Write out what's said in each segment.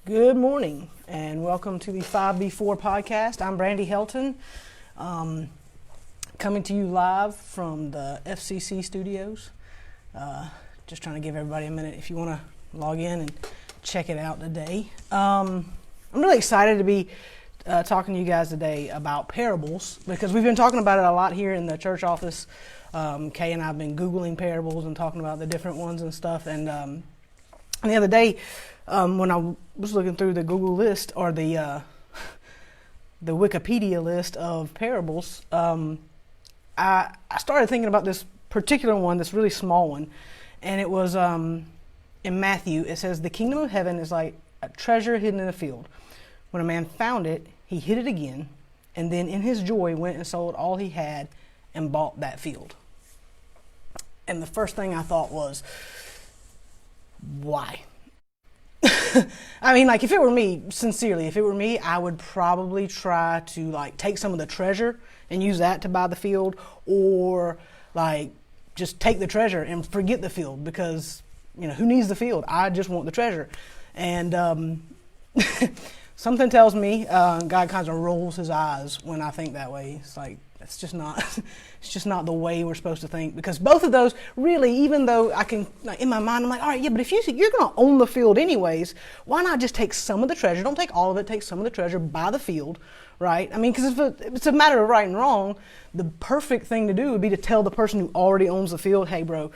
Good morning and welcome to the 5B4 podcast. I'm Brandy Helton, coming to you live from the FCC studios. Just trying to give everybody a minute if you want to log in and check it out today. I'm really excited to be talking to you guys today about parables because we've been talking about it a lot here in the church office. Kay and I have been Googling parables and talking about the different ones and stuff. And the other day, when I was looking through the Google list or the Wikipedia list of parables, I started thinking about this particular one, this really small one, and it was in Matthew. It says, "The kingdom of heaven is like a treasure hidden in a field. When a man found it, he hid it again, and then in his joy went and sold all he had and bought that field." And the first thing I thought was, why? I mean, like, if it were me, sincerely, if it were me, I would probably try to, like, take some of the treasure and use that to buy the field, or, like, just take the treasure and forget the field because, you know, who needs the field? I just want the treasure. And something tells me God kind of rolls his eyes when I think that way. It's like, it's just not the way we're supposed to think, because both of those really, even though I can, like, in my mind, I'm like, all right, yeah, but if you're going to own the field anyways, why not just take some of the treasure? Don't take all of it, take some of the treasure, buy the field, right? I mean, because if it's a matter of right and wrong, the perfect thing to do would be to tell the person who already owns the field, hey, bro,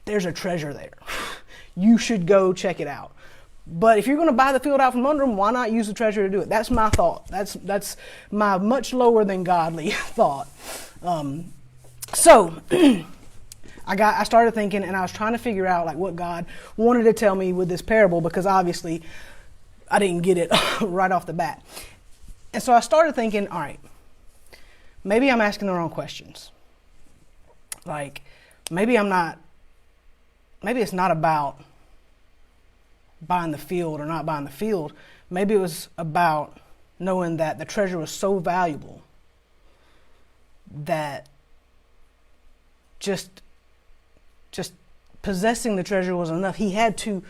there's a treasure there. You should go check it out. But if you're going to buy the field out from under them, why not use the treasure to do it? That's my thought. That's my much lower than godly thought. So I started thinking, and I was trying to figure out, like, what God wanted to tell me with this parable, because obviously I didn't get it right off the bat. And so I started thinking, all right, maybe I'm asking the wrong questions. Like, maybe it's not about buying the field or not buying the field. Maybe it was about knowing that the treasure was so valuable that just possessing the treasure was enough. He had to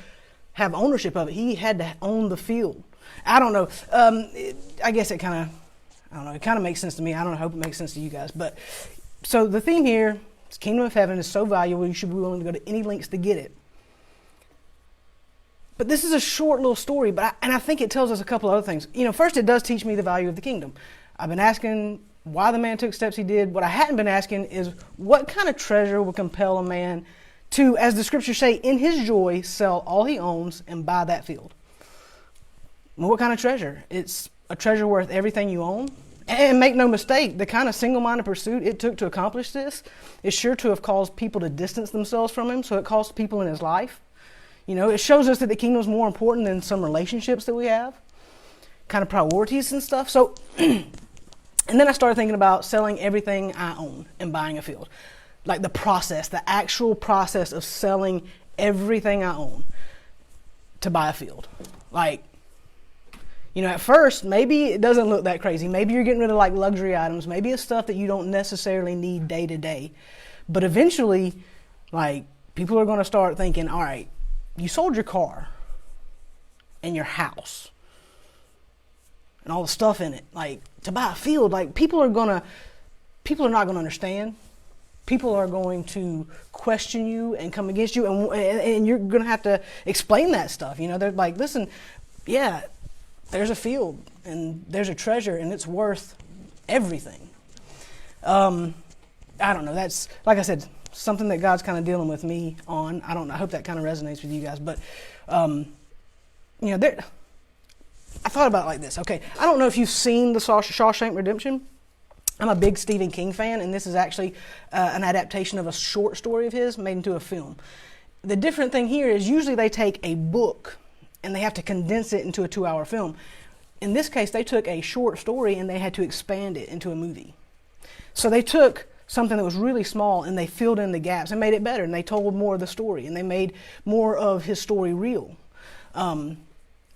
have ownership of it. He had to own the field. I don't know. I guess it kind of makes sense to me. I don't know. I hope it makes sense to you guys. But so the theme here is kingdom of heaven is so valuable you should be willing to go to any lengths to get it. But this is a short little story, and I think it tells us a couple other things. You know, first, it does teach me the value of the kingdom. I've been asking why the man took steps he did. What I hadn't been asking is what kind of treasure would compel a man to, as the scriptures say, in his joy, sell all he owns and buy that field. Well, what kind of treasure? It's a treasure worth everything you own. And make no mistake, the kind of single-minded pursuit it took to accomplish this is sure to have caused people to distance themselves from him, so it cost people in his life. You know, it shows us that the kingdom is more important than some relationships that we have, kind of priorities and stuff. So, and then I started thinking about selling everything I own and buying a field. Like the process, the actual process of selling everything I own to buy a field. Like, you know, at first, maybe it doesn't look that crazy. Maybe you're getting rid of like luxury items. Maybe it's stuff that you don't necessarily need day to day. But eventually, like, people are going to start thinking, all right, you sold your car and your house and all the stuff in it, like, to buy a field. Like, people are not going to understand. People are going to question you and come against you, and you're going to have to explain that stuff. You know, they're like, listen, yeah, there's a field and there's a treasure and it's worth everything. I don't know. That's, like I said, something that God's kind of dealing with me on. I don't know. I hope that kind of resonates with you guys. But, you know, I thought about it like this. Okay, I don't know if you've seen the Shawshank Redemption. I'm a big Stephen King fan, and this is actually an adaptation of a short story of his made into a film. The different thing here is usually they take a book and they have to condense it into a 2-hour film. In this case, they took a short story and they had to expand it into a movie. So they took something that was really small and they filled in the gaps and made it better, and they told more of the story and they made more of his story real.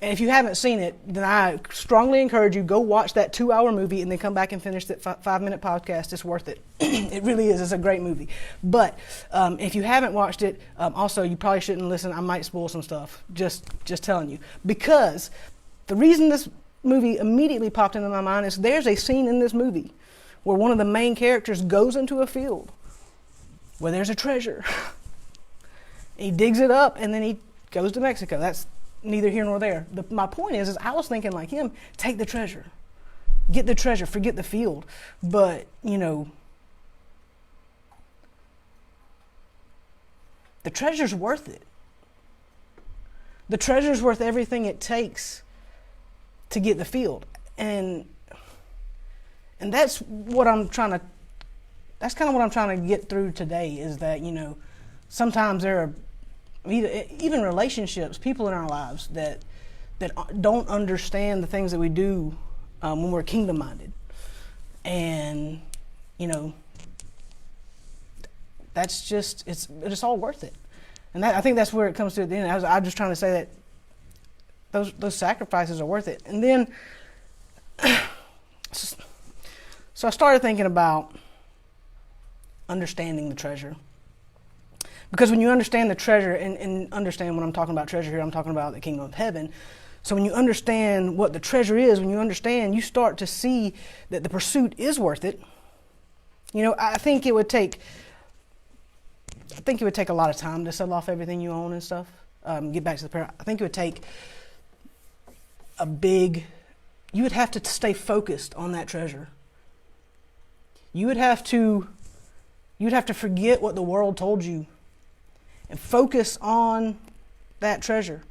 And if you haven't seen it, then I strongly encourage you, go watch that 2-hour movie and then come back and finish that 5-minute podcast. It's worth it. It really is. It's a great movie. But if you haven't watched it, also, you probably shouldn't listen. I might spoil some stuff. Just telling you. Because the reason this movie immediately popped into my mind is there's a scene in this movie where one of the main characters goes into a field where there's a treasure. He digs it up and then he goes to Mexico. That's neither here nor there. My point is I was thinking like him, take the treasure. Get the treasure, forget the field. But, the treasure's worth it. The treasure's worth everything it takes to get the field. And that's what that's kind of what I'm trying to get through today is that, sometimes there are even relationships, people in our lives that don't understand the things that we do when we're kingdom-minded. And, that's just, it's all worth it. And I think that's where it comes to at the end. I'm just trying to say that those sacrifices are worth it. And then, so I started thinking about understanding the treasure. Because when you understand the treasure, and understand when I'm talking about treasure here, I'm talking about the kingdom of heaven. So when you understand what the treasure is, when you understand, you start to see that the pursuit is worth it. I think it would take a lot of time to sell off everything you own and stuff. Get back to the prayer. I think it would take you would have to stay focused on that treasure. You would have to forget what the world told you and focus on that treasure.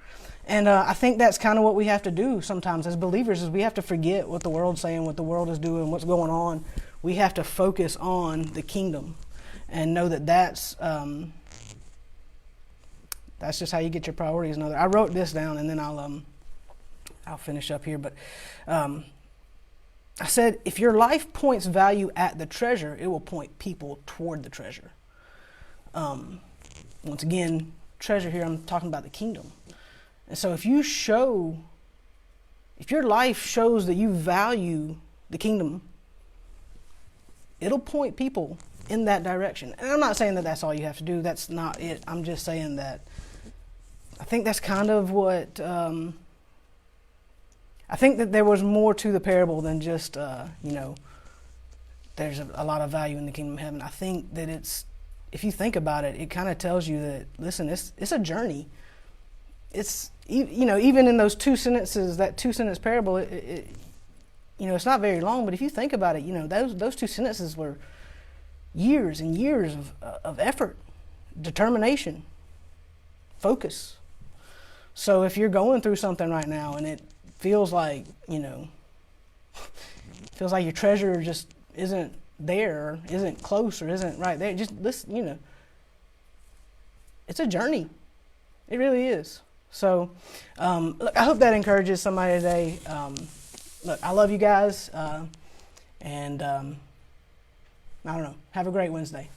And I think that's kind of what we have to do sometimes as believers is we have to forget what the world's saying, what the world is doing, what's going on. We have to focus on the kingdom and know that that's just how you get your priorities in order. I wrote this down and then I'll finish up here. But I said, if your life points value at the treasure, it will point people toward the treasure. Once again, treasure here, I'm talking about the kingdom. And so if your life shows that you value the kingdom, it'll point people in that direction. And I'm not saying that that's all you have to do. That's not it. I'm just saying that I think that's kind of what, I think that there was more to the parable than just, there's a lot of value in the kingdom of heaven. I think that if you think about it, it kind of tells you that, listen, it's a journey. It's, even in those 2 sentences, that 2-sentence parable, it's not very long, but if you think about it, those 2 sentences were years and years of effort, determination, focus. So if you're going through something right now and it feels like, your treasure just isn't there, or isn't close, or isn't right there, just listen, it's a journey. It really is. So, look, I hope that encourages somebody today. Look, I love you guys, and I don't know. Have a great Wednesday.